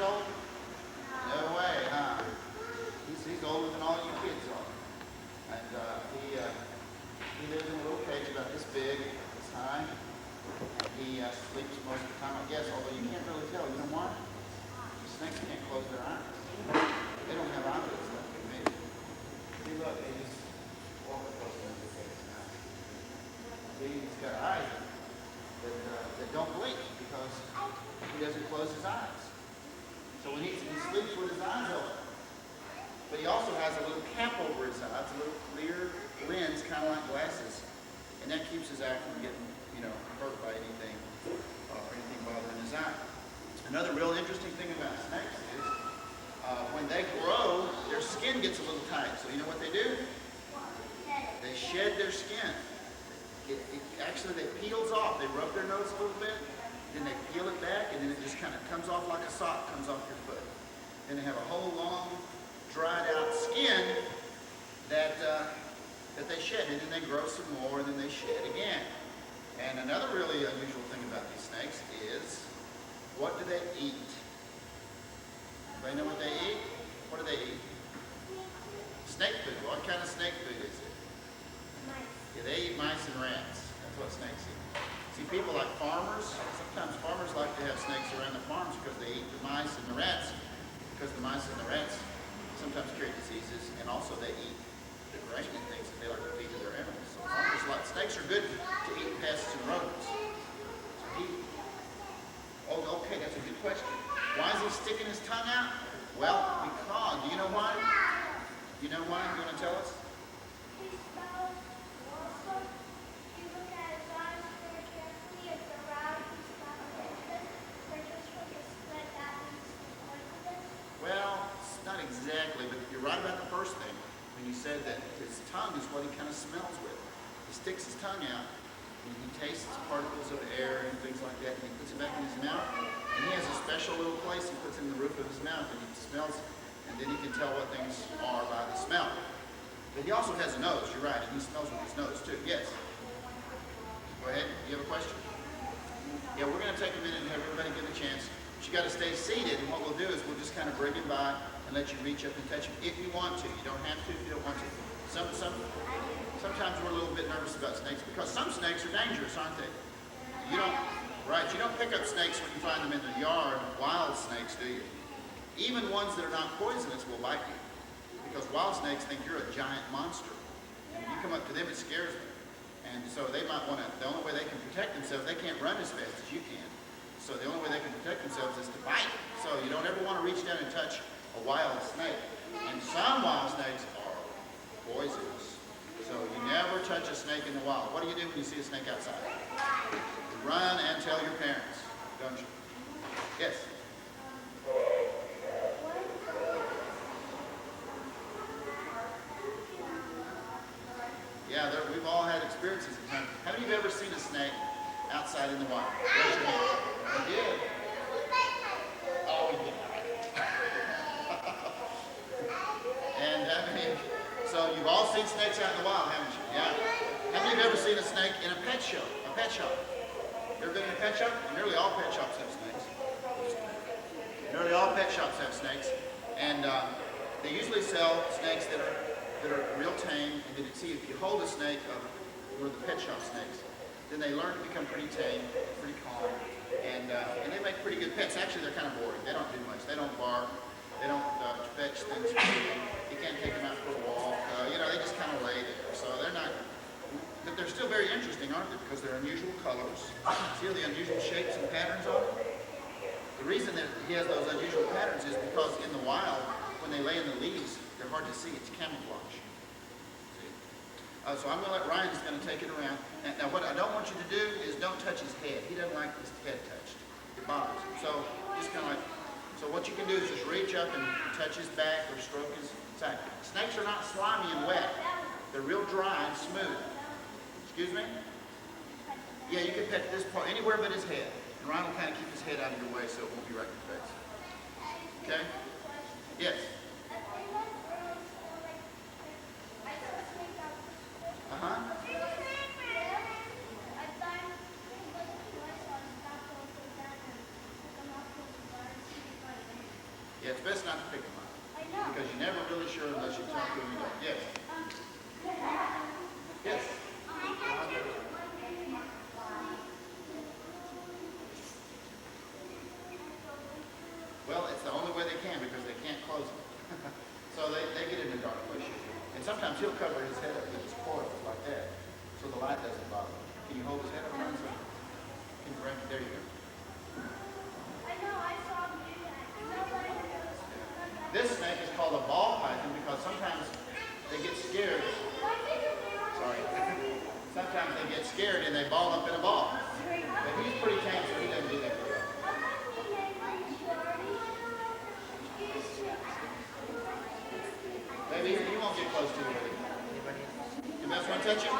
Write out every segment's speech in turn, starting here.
old? No way, huh? He's older than all you kids are. And he lives in a little cage about this big, this high. And he sleeps most of the time, I guess, although you can't really tell. You know why? The snakes can't close their eyes. They don't have eyelids like they made. See, look, they just walk across the face now. See, he's got eyes that don't blink because he doesn't close his eyes. So when he sleeps with his eyes open. But he also has a little cap over his eyes, a little clear lens, kind of like glasses. And that keeps his eye from getting, hurt by anything or anything bothering his eye. Another real interesting thing about snakes is when they grow, their skin gets a little tight. So you know what they do? They shed their skin. Actually, it peels off. They rub their nose a little bit, then they peel it back, and then it just kind of comes off like a sock comes off your foot. Then they have a whole long, dried out skin that they shed, and then they grow some more, and then they shed again. And another really unusual thing about these snakes is, what do they eat? Anybody know what they eat? What do they eat? Snake food. What kind of snake food is it? Mice. Yeah, they eat mice and rats. That's what snakes eat. See, people like farmers, sometimes farmers like to have snakes around the farms because they eat the mice and the rats, because the mice and the rats sometimes carry diseases, and also they eat the grain and things that they like to feed to their animals. So farmers like snakes are good to eat pests and rodents. Oh, okay, that's a good question. Why is he sticking his tongue out? Well, because, do you know why? You know why? You want to tell us? He smells also. You look at his eyes very carefully. It's around. He smells poisonous. They're just from the split that means poisonous. Well, not exactly, but you're right about the first thing. When you said that his tongue is what he kind of smells with. He sticks his tongue out, and he tastes particles of air and things like that, and he puts it back in his mouth. And he has a special little place he puts in the roof of his mouth, and he smells, and then he can tell what things are by the smell. But he also has a nose, you're right, and he smells with his nose too. Yes? Go ahead, you have a question? Yeah, we're going to take a minute and have everybody get a chance. But you got to stay seated, and what we'll do is we'll just kind of bring him by and let you reach up and touch him if you want to. You don't have to if you don't want to. Sometimes we're a little bit nervous about snakes because some snakes are dangerous, aren't they? You don't pick up snakes when you find them in the yard, wild snakes, do you? Even ones that are not poisonous will bite you because wild snakes think you're a giant monster. And when you come up to them, it scares them. And so they might want to, the only way they can protect themselves, they can't run as fast as you can. So the only way they can protect themselves is to bite. So you don't ever want to reach down and touch a wild snake. And some wild snakes are poisonous. So you never touch a snake in the wild. What do you do when you see a snake outside? You run and tell your parents, don't you? Yes? Yeah, we've all had experiences at times. Have you ever seen a snake outside in the wild? Raise your hand. You did? Oh, you did. And so you've all seen snakes out in the wild, haven't you? Yeah? How many of you ever seen a snake in a pet show? A pet shop? You ever been in a pet shop? Nearly all pet shops have snakes. Nearly all pet shops have snakes. And they usually sell snakes that are real tame, and then see if you hold a snake, one of the pet shop snakes, then they learn to become pretty tame, pretty calm, and they make pretty good pets. Actually, they're kind of boring. They don't do much. They don't bark. They don't fetch things for you. You can't take them out for a walk. They just kind of lay there. So they're not, but they're still very interesting, aren't they? Because they're unusual colors. See all the unusual shapes and patterns on them? The reason that he has those unusual patterns is because in the wild, when they lay in the leaves, they're hard to see. It's camouflage. See? So I'm going to let Ryan's going to take it around. Now, what I don't want you to do is don't touch his head. He doesn't like his head touched. It bothers him. So just kind of like, so what you can do is just reach up and touch his back or stroke his side. Snakes are not slimy and wet. They're real dry and smooth. Excuse me? Yeah, you can pet this part anywhere but his head. And Ryan will kind of keep his head out of your way so it won't be right in your face. Okay? Yes? Uh-huh. Yeah, it's best not to pick them up. I know. Because you're never really sure unless you talk to them. You don't. Yes. Yes. Well, it's the only way they can because they can't close them. So they get in a dark place. And sometimes he'll cover his head up with his coils like that so the light doesn't bother him. Can you hold his head up? Can you bring it? There you go. I know, I saw him do that. Nobody knows. This snake is called a ball python because sometimes they get scared. Sorry. Sometimes they get scared and they ball up in a ball. But he's pretty tame, so he doesn't do that very often. Baby, you won't get close to it. You best want to touch him?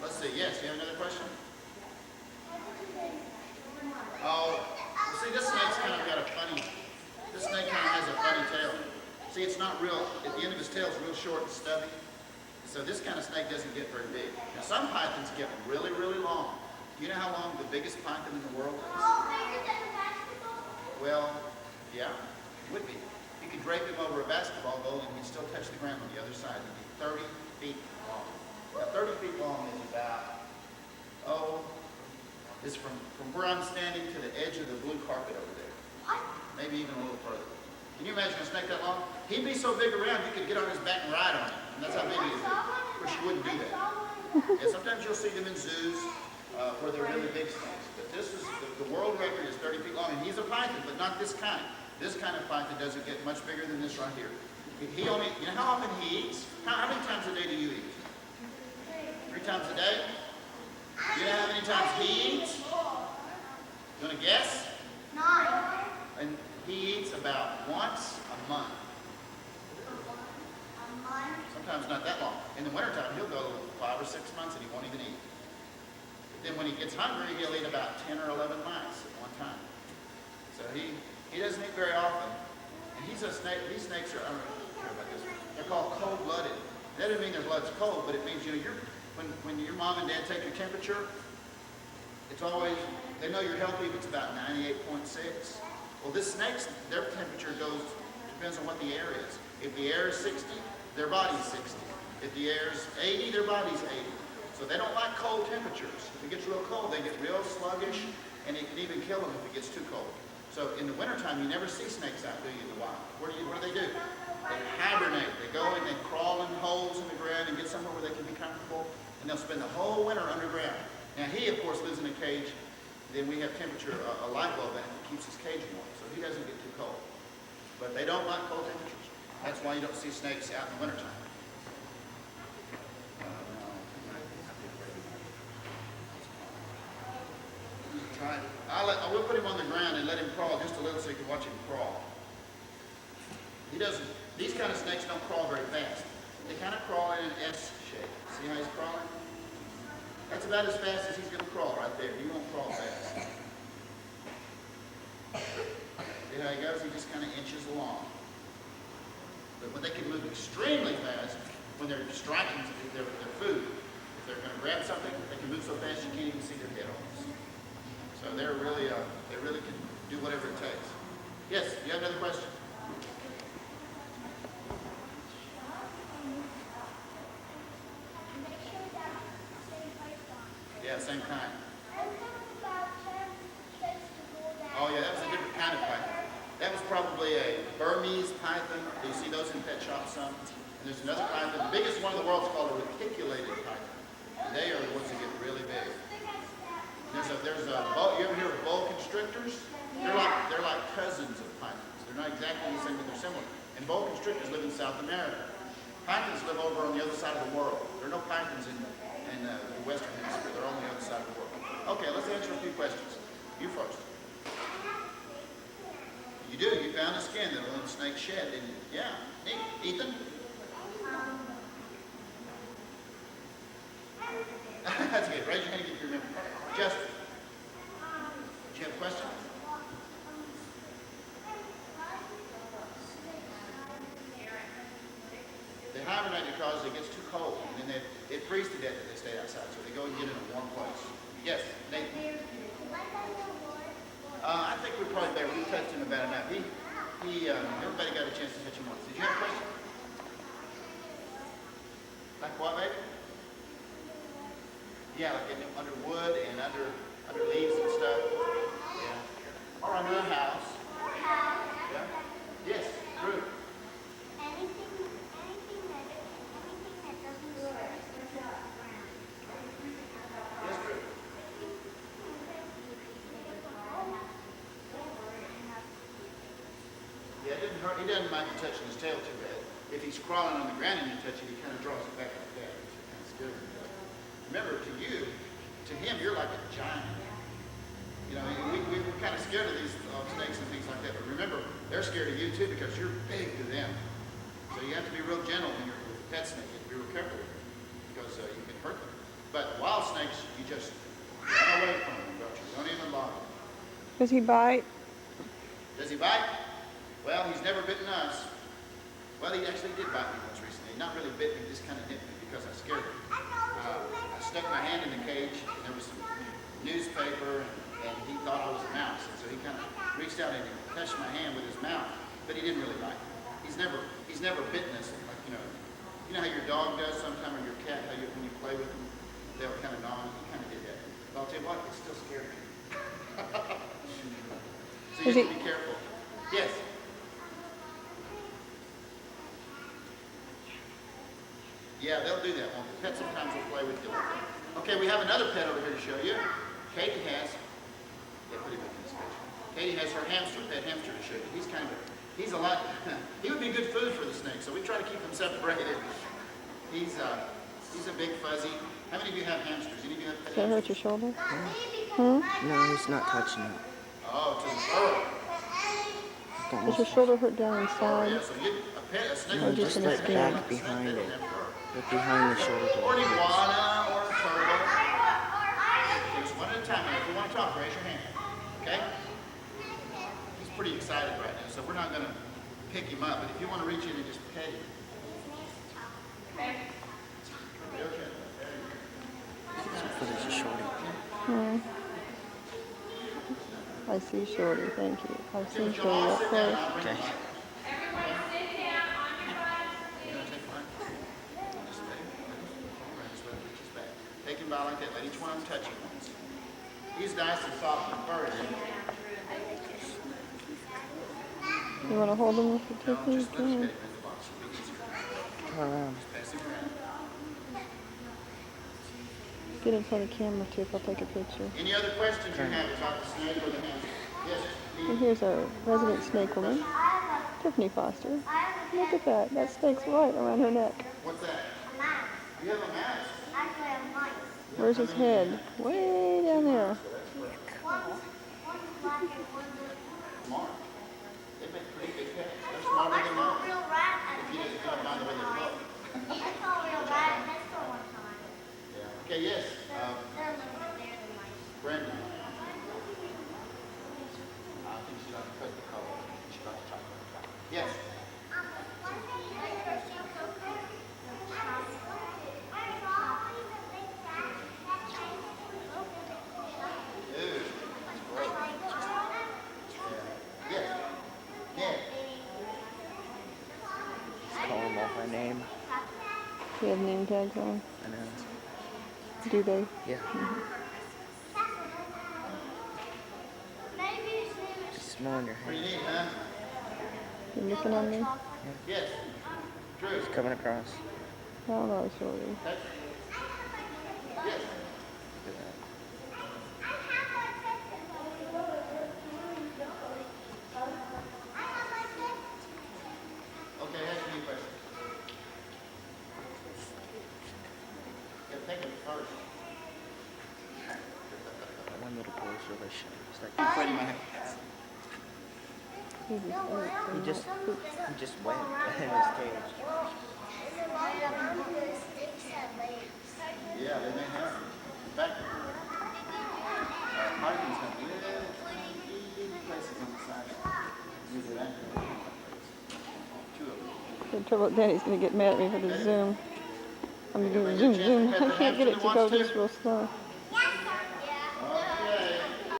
Let's see. Yes, you have another question? Oh, see, this snake's kind of got a funny. This snake kind of has a funny tail. See, it's not real. At the end of his tail, it's real short and stubby. So this kind of snake doesn't get very big. Now, some pythons get really, really long. You know how long the biggest python in the world is? Oh, bigger than a basketball? Well, yeah, it would be. You could drape him over a basketball goal and he'd still touch the ground on the other side. He'd be 30 feet long. Now, 30 feet long is about, is from where I'm standing to the edge of the blue carpet over there. What? Maybe even a little further. Can you imagine a snake that long? He'd be so big around you could get on his back and ride on him. And that's how big he is. Of course, you wouldn't do that. And sometimes you'll see them in zoos where they're really big snakes. But this is, the world record is 30 feet long. And he's a python, but not this kind. This kind of python doesn't get much bigger than this right here. He only, you know how often he eats? How many times a day do you eat? 3 times a day? You know how many times he eats? You want to guess? 9. And he eats about once a month. A month? Sometimes not that long. In the wintertime, he'll go 5 or 6 months and he won't even eat. Then when he gets hungry, he'll eat about 10 or 11 mice at one time. So he doesn't eat very often. And he's a snake. These snakes are, I don't know if you care about this. They're called cold-blooded. That doesn't mean their blood's cold, but it means, you know, when your mom and dad take your temperature, it's always, they know you're healthy if it's about 98.6. Well, this snake's, their temperature depends on what the air is. If the air is 60, their body's 60. If the air is 80, their body's 80. So they don't like cold temperatures. If it gets real cold, they get real sluggish, and it can even kill them if it gets too cold. So in the wintertime, you never see snakes out, do you, in the wild? What do they do? They hibernate. They go and they crawl in holes in the ground and get somewhere where they can be comfortable, and they'll spend the whole winter underground. Now he, of course, lives in a cage. Then we have temperature, a light bulb in it that keeps his cage warm, so he doesn't get too cold. But they don't like cold temperatures. That's why you don't see snakes out in the wintertime. I will put him on the ground and let him crawl just a little so you can watch him crawl. He doesn't, these kind of snakes don't crawl very fast. They kind of crawl in an S shape. See how he's crawling? That's about as fast as he's going to crawl right there. He won't crawl fast. See how he goes? He just kind of inches along. But when they can move extremely fast, when they're striking their food, if they're going to grab something, they can move so fast you can't even see their head almost. So they really can do whatever it takes. Yes, you have another question? Yeah, same kind. Oh yeah, that was a different kind of python. That was probably a Burmese python. Do you see those in pet shops some? And there's another python. The biggest one in the world is called a reticulated python. And they are the ones that get really big. You ever hear of boa constrictors? They're like cousins of pythons. They're not exactly the same, but they're similar. And boa constrictors live in South America. Pythons live over on the other side of the world. There are no pythons in the Western Hemisphere. They're on the other side of the world. Okay, let's answer a few questions. You first. You do. You found a skin that a little snake shed, didn't you? Yeah. Neat. Ethan? That's good. Raise your hand if you remember. Justin? Do you have a question? They hibernate hibernate because it gets too cold, and then it freezes to death if they stay outside. So they go and get in a warm place. Yes, Nathan. I think we probably better. We touched him about enough. Everybody got a chance to touch him once. Did you have a question? Like what, baby? Yeah, like under wood and under leaves and stuff. Yeah. Or under a house. Yeah. Yes, Drew. Anything that doesn't ground. Yes, Drew. Yeah, it didn't hurt. He doesn't mind you touching his tail too bad. If he's crawling on the ground and you touch it, he kind of draws it back like that. It's kind of scary. Remember, to him, you're like a giant. You know, we're kind of scared of these snakes and things like that. But remember, they're scared of you too because you're big to them. So you have to be real gentle when you're with a pet snake. You have to be real careful with them because you can hurt them. But wild snakes, you just run away from them, don't you? Don't even bother. Does he bite? Does he bite? Well, he's never bitten us. Well, he actually did bite me once recently. Not really bit me, just kind of nipped me because I scared him. I stuck my hand in the cage, and there was some newspaper, and he thought I was a mouse. And so he kind of reached out and he touched my hand with his mouth, but he didn't really bite me. He's never bitten us. Like, you know how your dog does sometimes, or your cat, when you play with them, they'll kind of gnaw. He kind of did that. But I'll tell you what, it still scared me. So you have to be careful. Yes. Yeah, they'll do that, won't they? Pets sometimes will play with you like that. Okay, we have another pet over here to show you. Katie has, put him in this picture. Katie has her pet hamster to show you. He's a lot, he would be good food for the snake, so we try to keep them separated. He's a big fuzzy. How many of you have hamsters? Any of you have pet Does that hurt hamsters? your shoulder? No, he's not touching it. Oh, to the burrow. Does your shoulder hurt down Oh, inside? yeah, so a snake Or would just Just in the like skin? back behind it. Look behind the shoulder Or an blade. iguana or a turtle. Just one at a time. If you want to talk, raise your hand. Okay? He's pretty excited right now, so we're not going to pick him up. But if you want to reach in and just pet him. Okay. For this shorty. I see Shorty, thank you. I see Shorty up close. Okay. Take him by like that. Let each one of them touch him once. He's nice and soft and furry. You want to hold him with the No, Tiffany? just let us get him in the box. Turn around. Just pass him around. Get in front of the camera too if I'll take a picture. Any other questions you have about the snake or the hamster? Yes. And here's our resident snake woman, Tiffany Foster. Look at that. That snake's right around her neck. What's that? A mouse. You have a mouse. Actually, a mice. Where's his head? Way down there. One's black and one's Smart. They make pretty big heads. They're I smarter than saw a most. real rat at If you the didn't store mind the way one they time. look. I saw a real rat at the store one time. Yeah. Okay, yes. They're a little bit there than mice. Brenda. I think she's trying to cut the color. She's trying to chop it. Yes. Dude, that's great. Yeah. Yes. Yeah. Just call him off our name. Do you have name tags on? I know. Do they? Yeah. Maybe his name is Just smell on your Pretty hand. neat, huh? You looking at me? Yes. Drew. It's coming across. I don't know, Shorty. Okay. Yes. Look at that. Okay, ask me a question. Yeah, think of it first. One little boy's really shy. It's like Freddie might have. he just went in his cage. Yeah, they may have. In fact, Harkins have little places on the side. Use it anchor. Two of them. The trouble, Daddy's gonna get mad at me for the zoom. I'm gonna do Anybody zoom, get a chance to zoom. pet I the can't get hamster it that to go wants to? just real slow.